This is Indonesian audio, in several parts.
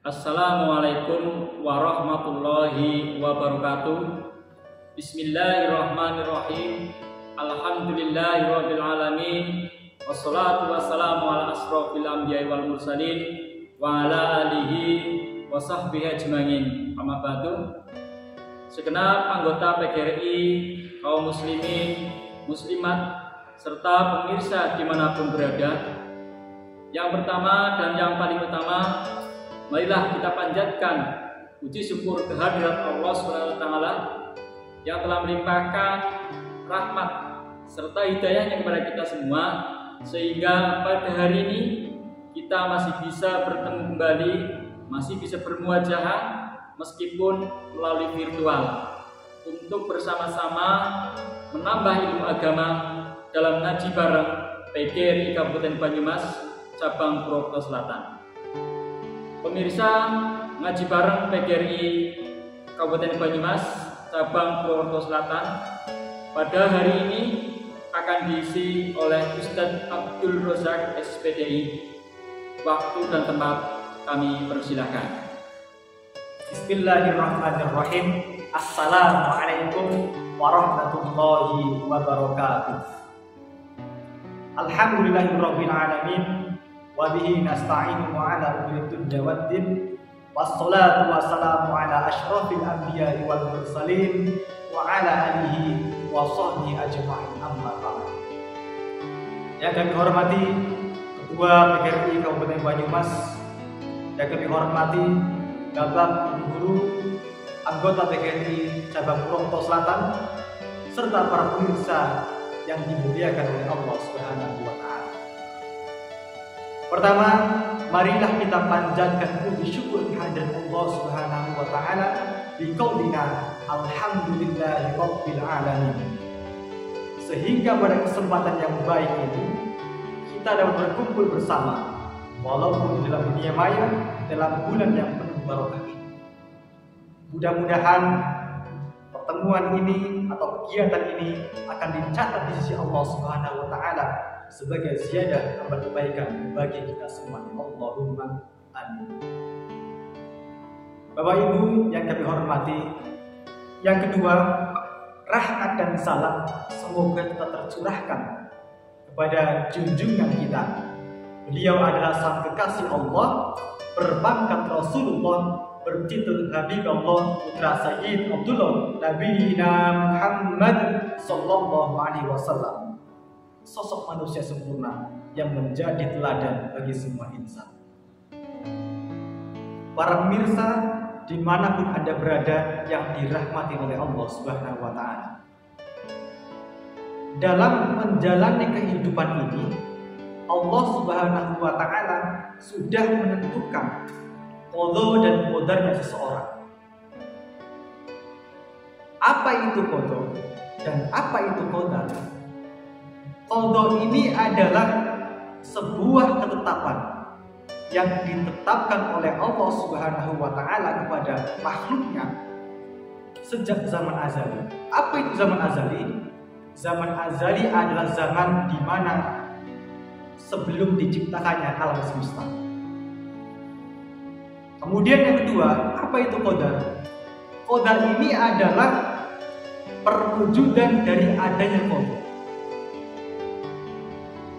Assalamualaikum warahmatullahi wabarakatuh. Bismillahirrahmanirrahim. Alhamdulillahirabbil alamin. Wassalatu wassalamu ala asrofil anbiya'i wal mursalin wa ala alihi wa sahbihi ajmain. Amma ba'du. Segenap anggota PGRI, kaum muslimin, muslimat, serta pemirsa dimanapun berada, yang pertama dan yang paling utama, marilah kita panjatkan puji syukur kehadirat Allah SWT yang telah melimpahkan rahmat serta hidayahnya kepada kita semua, sehingga pada hari ini kita masih bisa bertemu kembali, masih bisa bermuajahah meskipun melalui virtual, untuk bersama-sama menambah ilmu agama dalam ngaji bareng PGRI Kabupaten Banyumas, cabang Purwokerto Selatan. Pemirsa, ngaji bareng PGRI Kabupaten Banyumas, cabang Purwokerto Selatan, pada hari ini akan diisi oleh Ustadz Abdul Rozak SPDI. Waktu dan tempat kami persilahkan. Bismillahirrahmanirrahim. Assalamualaikum warahmatullahi wabarakatuh. Alhamdulillahirabbil alamin. Wa bihi nasta'inu ala umuri dunya waddin. Wassalatu wassalamu ala asyrafil anbiya'i wal mursalin wa ala alihi wa sahbihi ajma'in, amma ba'd. Yang kami hormati Ketua PGRI Kabupaten Banyumas, yang kami hormati Bapak Ibu Guru, anggota PGRI cabang Purwokerto Selatan, serta para pemirsa yang dimuliakan oleh Allah Subhanahu wa taala. Pertama, marilah kita panjatkan puji syukur kehadirat Allah Subhanahu wa taala bi qaulina alhamdulillahirabbil alamin. Sehingga pada kesempatan yang baik ini kita dapat berkumpul bersama walaupun di dalam dunia maya, dalam bulan yang penuh barokah ini. Mudah-mudahan pertemuan ini atau kegiatan ini akan dicatat di sisi Allah Subhanahu wa taala sebagai ziyadah amal kebaikan bagi kita semua. Allahumma amin. Bapak Ibu yang kami hormati, yang kedua, rahmat dan salam semoga tetap tercurahkan kepada junjungan kita. Beliau adalah sang kekasih Allah, berpangkat Rasulullah, bertitul Habibullah, putra Sayyid Abdullah Nabiyina Muhammad sallallahu alaihi wasallam, sosok manusia sempurna yang menjadi teladan bagi semua insan. Para pemirsa dimanapun Anda berada yang dirahmati oleh Allah Subhanahu wa taala, dalam menjalani kehidupan ini Allah Subhanahu wa taala sudah menentukan qada dan qadarnya seseorang. Apa itu qada dan apa itu qadar? Qada ini adalah sebuah ketetapan yang ditetapkan oleh Allah Subhanahu wa taala kepada makhluknya sejak zaman azali. Apa itu zaman azali? Zaman azali adalah zaman di mana sebelum diciptakannya alam semesta. Kemudian yang kedua, apa itu qadar? Qadar ini adalah perwujudan dari adanya qada.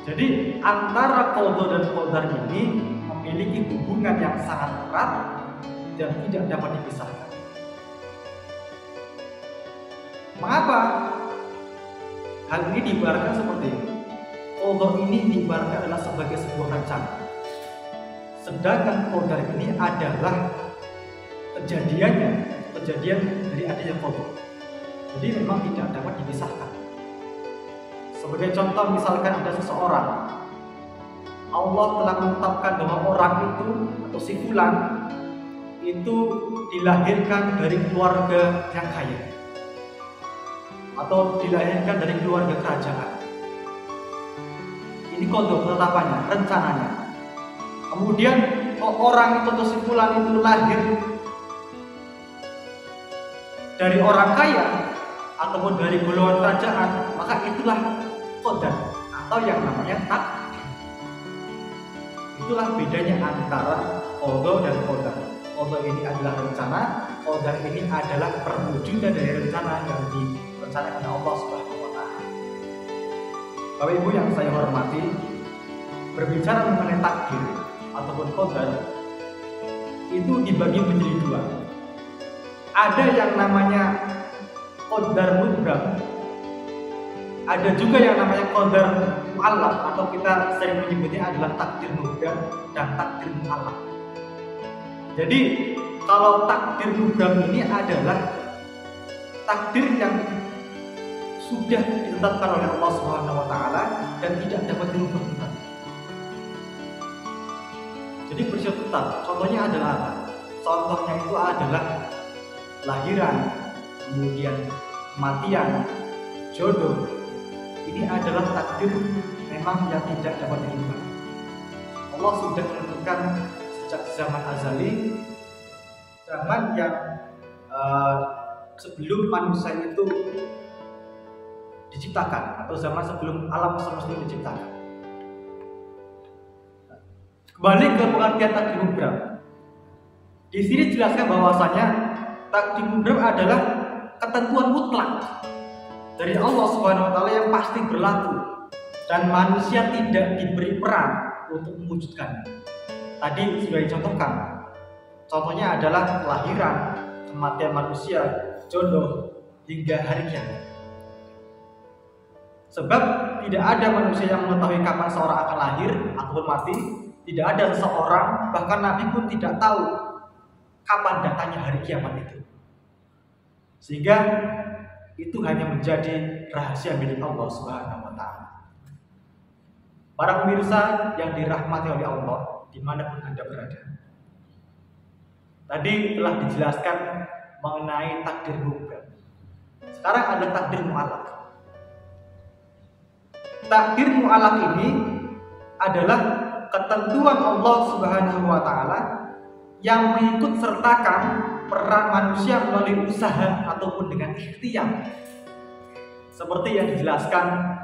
Jadi antara qada dan qadar ini memiliki hubungan yang sangat erat dan tidak dapat dipisahkan. Mengapa hal ini diibaratkan seperti ini? Qada ini diibaratkan adalah sebagai sebuah rencana, sedangkan qadar ini adalah kejadian dari adanya qada. Jadi memang tidak dapat dipisahkan. Sebagai contoh, misalkan ada seseorang, Allah telah menetapkan bahwa orang itu atau si fulan itu dilahirkan dari keluarga yang kaya atau dilahirkan dari keluarga kerajaan. Ini qada, ketetapannya, rencananya. Kemudian orang itu atau si fulan itu lahir dari orang kaya ataupun dari golongan kerajaan, maka itulah qadar atau yang namanya takdir. Itulah bedanya antara qada dan qadar. qada ini adalah rencana, qadar ini adalah perwujudan dari rencana yang direncanakan Allah Subhanahu wa taala. Bapak Ibu yang saya hormati, berbicara mengenai takdir ataupun qadar itu dibagi menjadi dua. Ada yang namanya qadar mutlak, ada juga yang namanya qadar mu'allaq atau kita sering menyebutnya adalah takdir mutlak dan takdir mu'allaq. Jadi kalau takdir mutlak ini adalah takdir yang sudah ditetapkan oleh Allah Subhanahu wa taala dan tidak dapat dirubah. Jadi bersifat tetap. Contohnya adalah apa? Contohnya itu adalah lahiran, kemudian kematian, jodoh. Ini adalah takdir memang yang tidak dapat dirubah. Allah sudah menentukan sejak zaman azali, zaman yang sebelum manusia itu diciptakan atau zaman sebelum alam semesta diciptakan. Kembali ke pengertian takdir mutlak. Di sini dijelaskan bahwasanya takdir mutlak adalah ketentuan mutlak dari Allah Subhanahu wa taala yang pasti berlaku dan manusia tidak diberi peran untuk mewujudkannya. Tadi sudah dicontohkan. Contohnya adalah kelahiran, kematian manusia, jodoh hingga hari kiamat. Sebab tidak ada manusia yang mengetahui kapan seorang akan lahir ataupun mati. Tidak ada seseorang, bahkan Nabi pun tidak tahu kapan datangnya hari kiamat itu. Sehingga itu hanya menjadi rahasia milik Allah Subhanahu wa taala. Para pemirsa yang dirahmati oleh Allah dimanapun Anda berada. Tadi telah dijelaskan mengenai takdir mutlak. Sekarang ada takdir mu'allaq. Takdir mu'allaq ini adalah ketentuan Allah Subhanahu wa taala yang mengikut sertakan peran manusia melalui usaha ataupun dengan ikhtiar. Seperti yang dijelaskan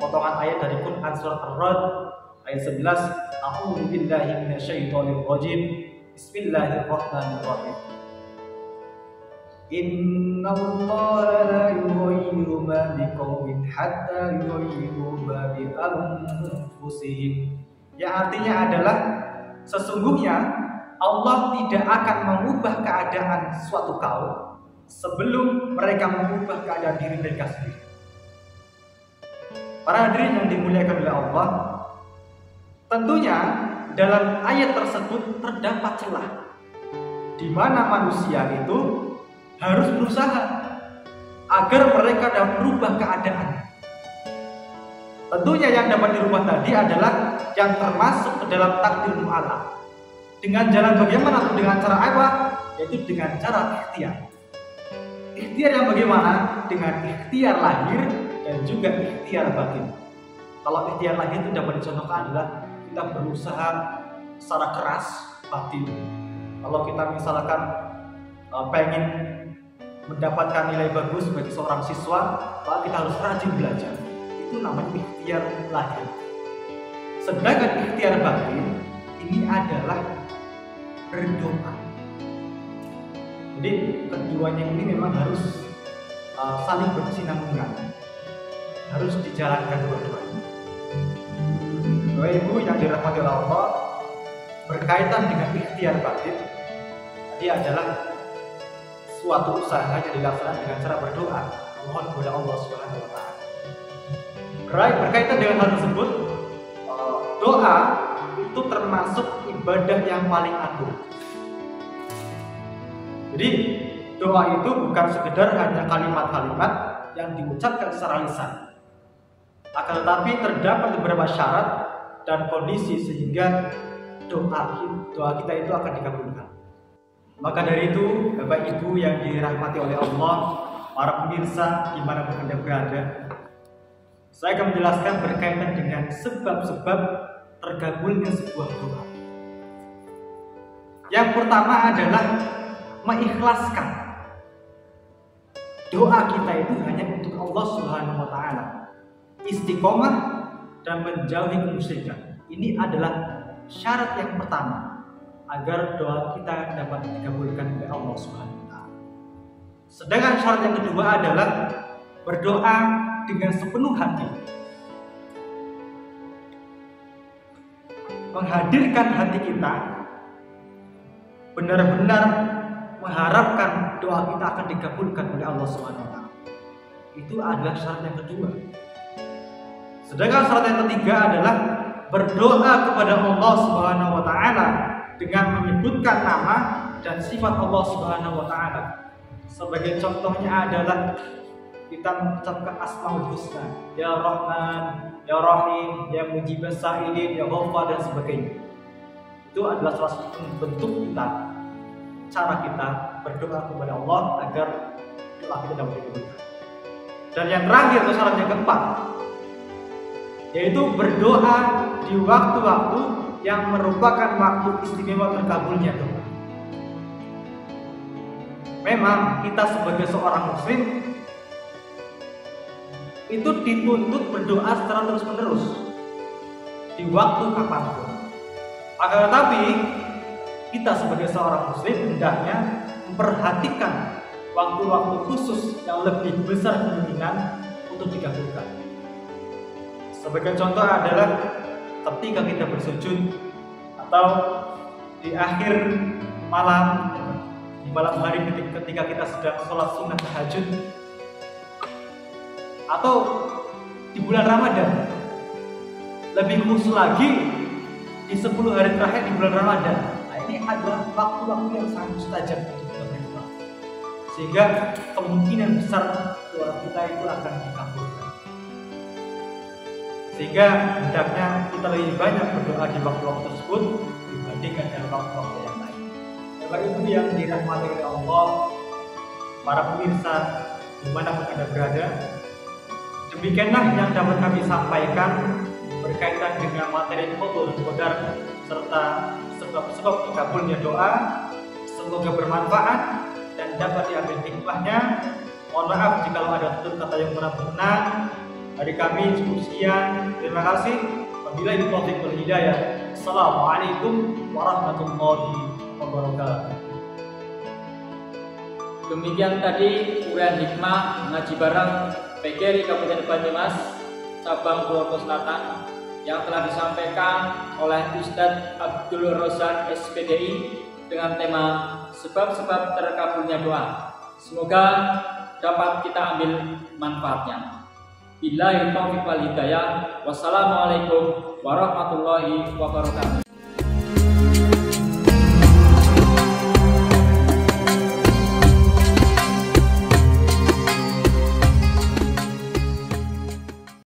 potongan ayat dari Quran surat Ar-Ra'd ayat 11, A'udzu billahi minasyaitonir rajim. Bismillahirrahmanirrahim. Innallaha la yughayyiru ma biqaumin hatta yughayyiru ma bi anfusihim. Yang artinya adalah sesungguhnya Allah tidak akan mengubah keadaan suatu kaum sebelum mereka mengubah keadaan diri mereka sendiri. Para hadirin yang dimuliakan oleh Allah, tentunya dalam ayat tersebut terdapat celah di mana manusia itu harus berusaha agar mereka dapat merubah keadaan. Tentunya yang dapat dirubah tadi adalah yang termasuk ke dalam takdir mu'allaq. Dengan jalan bagaimana atau dengan cara apa? Yaitu dengan cara ikhtiar. Ikhtiar yang bagaimana? Dengan ikhtiar lahir dan juga ikhtiar batin. Kalau ikhtiar lahir itu dapat dicontohkan adalah kita berusaha secara keras batin. Kalau kita misalkan pengen mendapatkan nilai bagus sebagai seorang siswa, maka kita harus rajin belajar. Itu namanya ikhtiar lahir. Sedangkan ikhtiar batin ini adalah berdoa. Jadi keduanya ini memang harus saling berkesinambungan, harus dijalankan dua-duanya. Bapak Ibu yang dirahmati oleh Allah, berkaitan dengan ikhtiar batin, tadi adalah suatu usaha yang dilaksanakan dengan cara berdoa, mohon kepada Allah Subhanahu wa taala. Berkaitan dengan hal tersebut, doa itu termasuk ibadah yang paling agung. Jadi doa itu bukan sekedar hanya kalimat-kalimat yang diucapkan secara lisan, akan tetapi terdapat beberapa syarat dan kondisi sehingga doa kita itu akan dikabulkan. Maka dari itu, Bapak Ibu yang dirahmati oleh Allah, para pemirsa dimanapun Anda berada, saya akan menjelaskan berkaitan dengan sebab-sebab terkabulnya sebuah doa. Yang pertama adalah mengikhlaskan doa kita itu hanya untuk Allah Subhanahu wa taala. Istiqomah dan menjauhi kemusyrikan. Ini adalah syarat yang pertama agar doa kita dapat dikabulkan oleh Allah Subhanahu wa taala. Sedangkan syarat yang kedua adalah berdoa dengan sepenuh hati. Menghadirkan hati kita, benar-benar mengharapkan doa kita akan dikabulkan oleh Allah Subhanahu wa taala. Itu adalah syarat yang kedua. Sedangkan syarat yang ketiga adalah berdoa kepada Allah Subhanahu wa taala dengan menyebutkan nama dan sifat Allah Subhanahu wa taala. Sebagai contohnya adalah kita mengucapkan Asmaul Husna, Ya Rahman, Ya Rahim, Ya Mujibas Sa'ilin, Ya Ghaffar dan sebagainya. Itu adalah salah satu bentuk kita, cara kita berdoa kepada Allah agar doa kita dapat dikabulkan. Dan yang terakhir atau syarat yang keempat, yaitu berdoa di waktu-waktu yang merupakan waktu istimewa terkabulnya doa. Memang kita sebagai seorang muslim itu dituntut berdoa secara terus-menerus di waktu kapanpun. Akan tetapi kita sebagai seorang muslim hendaknya memperhatikan waktu-waktu khusus yang lebih besar kemungkinan untuk dikabulkan. Sebagai contoh adalah ketika kita bersujud atau di akhir malam, di malam hari ketika kita sedang sholat sunnah tahajud, atau di bulan Ramadan. Lebih khusus lagi di 10 hari terakhir di bulan Ramadan. Nah, ini adalah waktu-waktu yang sangat mustajab untuk kita berdoa, sehingga kemungkinan besar doa kita itu akan dikabulkan. Sehingga hendaknya kita lebih banyak berdoa di waktu-waktu tersebut dibandingkan dengan waktu-waktu yang lain. Bapak Ibu yang dirahmati oleh Allah, para pemirsa dimanapun Anda berada, demikianlah yang dapat kami sampaikan berkaitan dengan materi Qadul Qadar serta sebab-sebab terkabulnya doa. Semoga bermanfaat dan dapat diambil hikmahnya. Mohon maaf jika ada tutur kata yang kurang berkenan. Dari kami cukup sekian. Terima kasih. Wabillahi taufiq wal hidayah. Assalamualaikum warahmatullahi wabarakatuh. Demikian tadi uraian hikmah ngaji bareng PGRI Kabupaten Banyumas cabang Purwokerto Selatan yang telah disampaikan oleh Ustadz Abdul Rozak SPDI dengan tema sebab-sebab terkabulnya doa. Semoga dapat kita ambil manfaatnya. Billahi taufiq wal hidayah. Wassalamualaikum warahmatullahi wabarakatuh.